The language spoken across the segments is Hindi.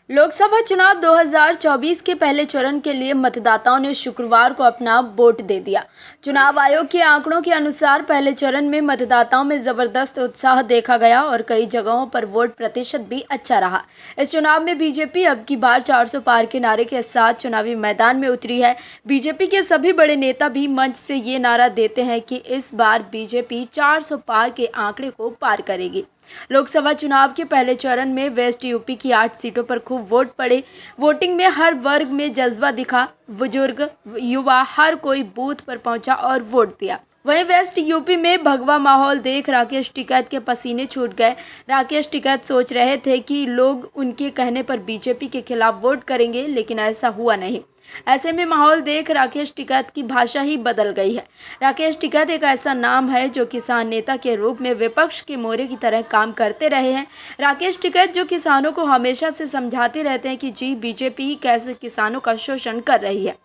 लोकसभा चुनाव 2024 के पहले चरण के लिए मतदाताओं ने शुक्रवार को अपना वोट दे दिया। चुनाव आयोग के आंकड़ों के अनुसार पहले चरण में मतदाताओं में जबरदस्त उत्साह देखा गया और कई जगहों पर वोट प्रतिशत भी अच्छा रहा। इस चुनाव में बीजेपी अब की बार 400 पार के नारे के साथ चुनावी मैदान में उतरी है। बीजेपी के सभी बड़े नेता भी मंच से ये नारा देते हैं कि इस बार बीजेपी 400 पार के आंकड़े को पार करेगी। लोकसभा चुनाव के पहले चरण में वेस्ट यूपी की 8 सीटों पर खूब वोट पड़े। वोटिंग में हर वर्ग में जज्बा दिखा। बुजुर्ग, युवा, हर कोई बूथ पर पहुंचा और वोट दिया। वहीं वेस्ट यूपी में भगवा माहौल देख राकेश टिकैत के पसीने छूट गए। राकेश टिकैत सोच रहे थे कि लोग उनके कहने पर बीजेपी के खिलाफ वोट करेंगे, लेकिन ऐसा हुआ नहीं। ऐसे में माहौल देख राकेश टिकैत की भाषा ही बदल गई है। राकेश टिकैत एक ऐसा नाम है जो किसान नेता के रूप में विपक्ष के मोरे की तरह काम करते रहे हैं। राकेश टिकैत जो किसानों को हमेशा से समझाते रहते हैं कि जी बीजेपी ही कैसे किसानों का शोषण कर रही है।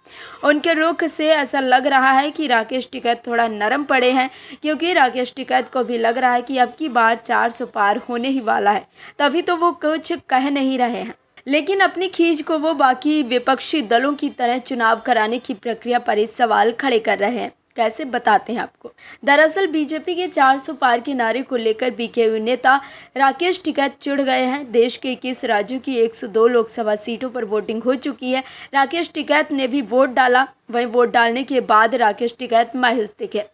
उनके रुख से ऐसा लग रहा है कि राकेश टिकैत थोड़ा नरम पड़े हैं, क्योंकि राकेश टिकैत को भी लग रहा है कि अब की बार 400 पार होने ही वाला है, तभी तो वो कुछ कह नहीं रहे हैं। लेकिन अपनी खींच को वो बाकी विपक्षी दलों की तरह चुनाव कराने की प्रक्रिया पर इस सवाल खड़े कर रहे हैं। कैसे, बताते हैं आपको। दरअसल बीजेपी के 400 पार के नारे को लेकर बीकेयू नेता राकेश टिकैत चिढ़ गए हैं। देश के 21 राज्यों की 102 लोकसभा सीटों पर वोटिंग हो चुकी है। राकेश टिकैत ने भी वोट डाला। वहीं वोट डालने के बाद राकेश टिकैत मायूस दिखे।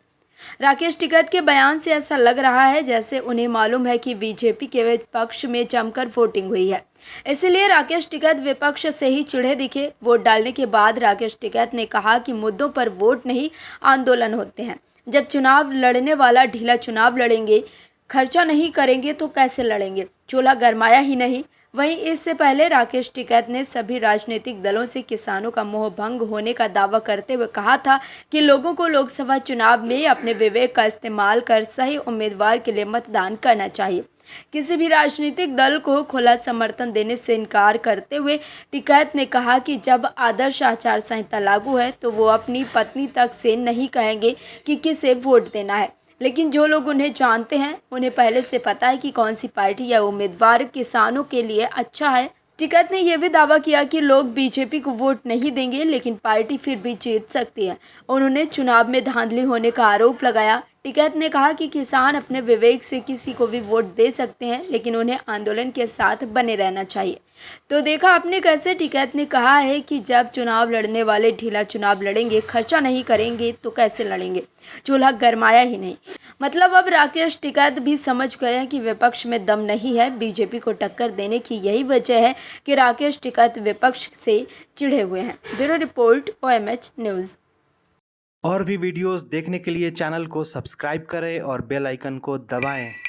राकेश टिकैत के बयान से ऐसा लग रहा है जैसे उन्हें मालूम है कि बीजेपी के विपक्ष में जमकर वोटिंग हुई है, इसलिए राकेश टिकैत विपक्ष से ही चिढ़े दिखे। वोट डालने के बाद राकेश टिकैत ने कहा कि मुद्दों पर वोट नहीं, आंदोलन होते हैं। जब चुनाव लड़ने वाला ढीला चुनाव लड़ेंगे, खर्चा नहीं करेंगे तो कैसे लड़ेंगे? चूल्हा गरमाया ही नहीं। वहीं इससे पहले राकेश टिकैत ने सभी राजनीतिक दलों से किसानों का मोह भंग होने का दावा करते हुए कहा था कि लोगों को लोकसभा चुनाव में अपने विवेक का इस्तेमाल कर सही उम्मीदवार के लिए मतदान करना चाहिए। किसी भी राजनीतिक दल को खुला समर्थन देने से इनकार करते हुए टिकैत ने कहा कि जब आदर्श आचार संहिता लागू है तो वो अपनी पत्नी तक से नहीं कहेंगे कि किसे वोट देना है, लेकिन जो लोग उन्हें जानते हैं उन्हें पहले से पता है कि कौन सी पार्टी या उम्मीदवार किसानों के लिए अच्छा है। टिकैत ने यह भी दावा किया कि लोग बीजेपी को वोट नहीं देंगे, लेकिन पार्टी फिर भी जीत सकती है। उन्होंने चुनाव में धांधली होने का आरोप लगाया। टिकैत ने कहा कि किसान अपने विवेक से किसी को भी वोट दे सकते हैं, लेकिन उन्हें आंदोलन के साथ बने रहना चाहिए। तो देखा आपने कैसे टिकैत ने कहा है कि जब चुनाव लड़ने वाले ढीला चुनाव लड़ेंगे, खर्चा नहीं करेंगे तो कैसे लड़ेंगे? चूल्हा गरमाया ही नहीं। मतलब अब राकेश टिकैत भी समझ गए हैं कि विपक्ष में दम नहीं है। बीजेपी को टक्कर देने की यही वजह है कि राकेश टिकैत विपक्ष से चिढ़े हुए हैं। Bureau report, OMH news. और भी वीडियोस देखने के लिए चैनल को सब्सक्राइब करें और बेल आइकन को दबाएं।